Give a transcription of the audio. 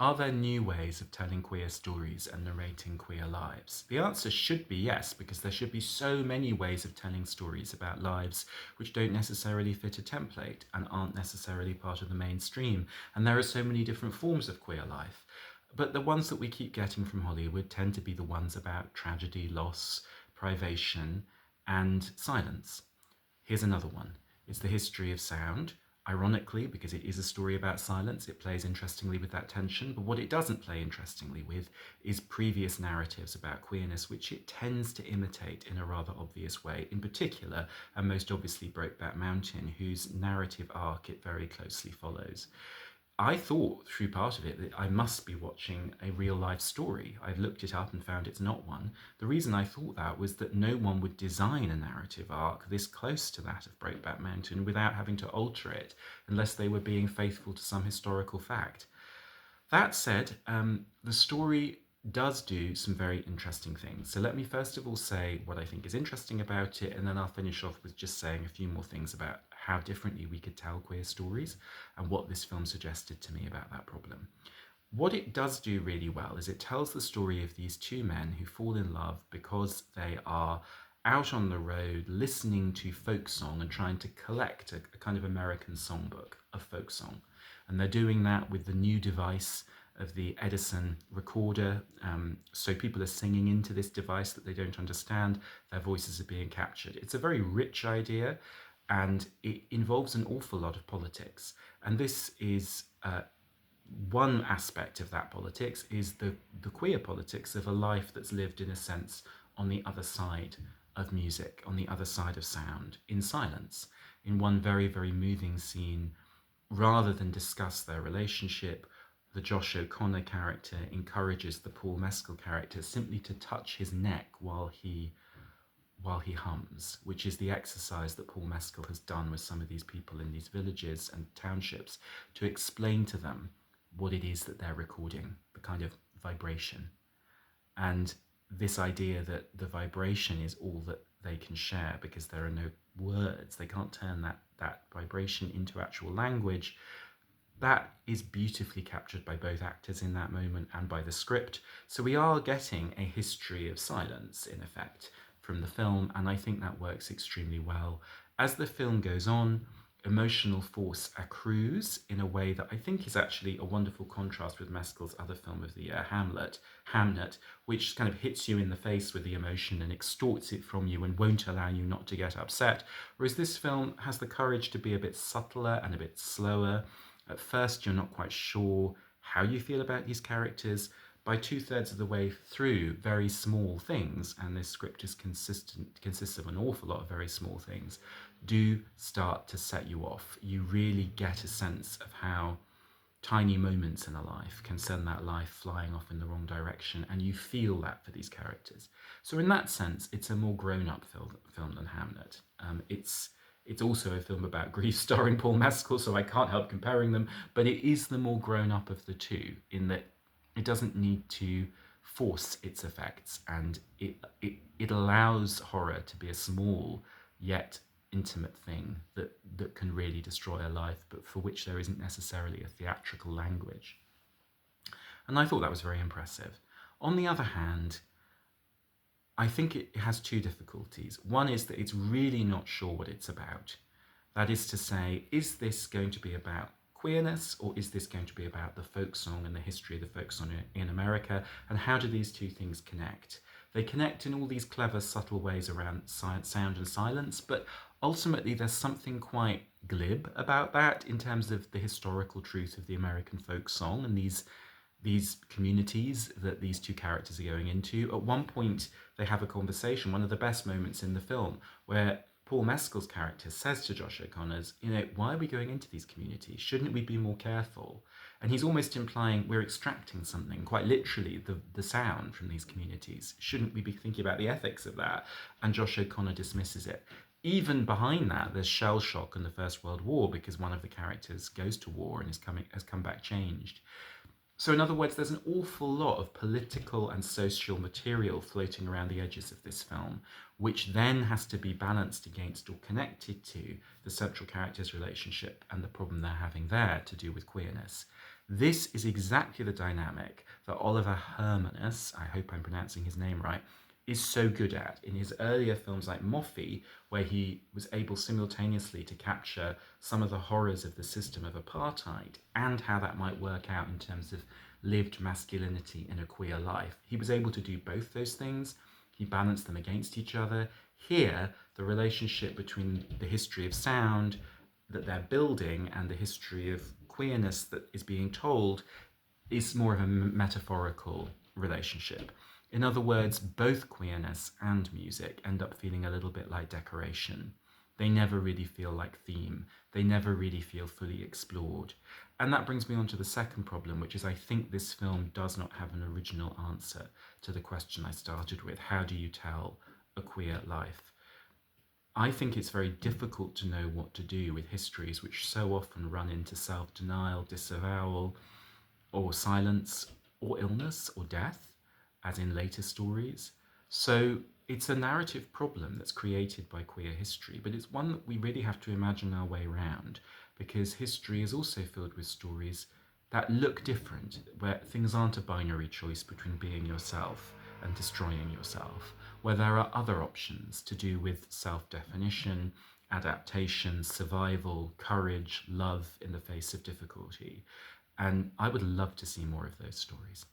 Are there new ways of telling queer stories and narrating queer lives? The answer should be yes, because there should be so many ways of telling stories about lives which don't necessarily fit a template and aren't necessarily part of the mainstream. And there are so many different forms of queer life. But the ones that we keep getting from Hollywood tend to be the ones about tragedy, loss, privation, and silence. Here's another one. It's the history of sound. Ironically, because it is a story about silence, it plays interestingly with that tension. But what it doesn't play interestingly with is previous narratives about queerness, which it tends to imitate in a rather obvious way. In particular, and most obviously, Brokeback Mountain, whose narrative arc it very closely follows. I thought through part of it that I must be watching a real life story. I looked it up and found it's not one. The reason I thought that was that no one would design a narrative arc this close to that of Brokeback Mountain without having to alter it, unless they were being faithful to some historical fact. That said, the story does do some very interesting things. So let me first of all say what I think is interesting about it, and then I'll finish off with just saying a few more things about how differently we could tell queer stories and what this film suggested to me about that problem. What it does do really well is it tells the story of these two men who fall in love because they are out on the road listening to folk song and trying to collect a kind of American songbook of folk song. And they're doing that with the new device of the Edison recorder. So people are singing into this device that they don't understand. Their voices are being captured. It's a very rich idea, and it involves an awful lot of politics. And this is one aspect of that politics is the queer politics of a life that's lived in a sense on the other side of music, on the other side of sound, in silence, in one very, very moving scene. Rather than discuss their relationship, the Josh O'Connor character encourages the Paul Mescal character simply to touch his neck while he hums, which is the exercise that Paul Mescal has done with some of these people in these villages and townships to explain to them what it is that they're recording, the kind of vibration. And this idea that the vibration is all that they can share because there are no words, they can't turn that vibration into actual language. That is beautifully captured by both actors in that moment and by the script. So we are getting a history of silence, in effect, from the film, and I think that works extremely well. As the film goes on, emotional force accrues in a way that I think is actually a wonderful contrast with Mescal's other film of the year, Hamnet, which kind of hits you in the face with the emotion and extorts it from you and won't allow you not to get upset. Whereas this film has the courage to be a bit subtler and a bit slower. At first, you're not quite sure how you feel about these characters. By two-thirds of the way through, very small things, and this script is consists of an awful lot of very small things, do start to set you off. You really get a sense of how tiny moments in a life can send that life flying off in the wrong direction, and you feel that for these characters. So in that sense, it's a more grown-up film than Hamnet. It's also a film about grief starring Paul Mescal, so I can't help comparing them, but it is the more grown-up of the two in that it doesn't need to force its effects, and it allows horror to be a small yet intimate thing that can really destroy a life, but for which there isn't necessarily a theatrical language. And I thought that was very impressive. On the other hand, I think it has two difficulties. One is that it's really not sure what it's about. That is to say, is this going to be about queerness, or is this going to be about the folk song and the history of the folk song in America, and how do these two things connect? They connect in all these clever, subtle ways around sound and silence, but ultimately there's something quite glib about that in terms of the historical truth of the American folk song and these communities that these two characters are going into. At one point, they have a conversation, one of the best moments in the film, where Paul Mescal's character says to Josh O'Connor's, why are we going into these communities? Shouldn't we be more careful? And he's almost implying we're extracting something, quite literally, the sound from these communities. Shouldn't we be thinking about the ethics of that? And Josh O'Connor dismisses it. Even behind that, there's shell shock in the First World War because one of the characters goes to war and has come back changed. So in other words, there's an awful lot of political and social material floating around the edges of this film, which then has to be balanced against or connected to the central character's relationship and the problem they're having there to do with queerness. This is exactly the dynamic that Oliver Hermanus, I hope I'm pronouncing his name right, is so good at in his earlier films like Moffie, where he was able simultaneously to capture some of the horrors of the system of apartheid and how that might work out in terms of lived masculinity in a queer life. He was able to do both those things. He balanced them against each other. Here, the relationship between the history of sound that they're building and the history of queerness that is being told is more of a metaphorical relationship. In other words, both queerness and music end up feeling a little bit like decoration. They never really feel like theme. They never really feel fully explored. And that brings me on to the second problem, which is I think this film does not have an original answer to the question I started with. How do you tell a queer life? I think it's very difficult to know what to do with histories which so often run into self denial, disavowal, or silence, or illness, or death, as in later stories. So it's a narrative problem that's created by queer history, but it's one that we really have to imagine our way around because history is also filled with stories that look different, where things aren't a binary choice between being yourself and destroying yourself, where there are other options to do with self definition, adaptation, survival, courage, love in the face of difficulty. And I would love to see more of those stories.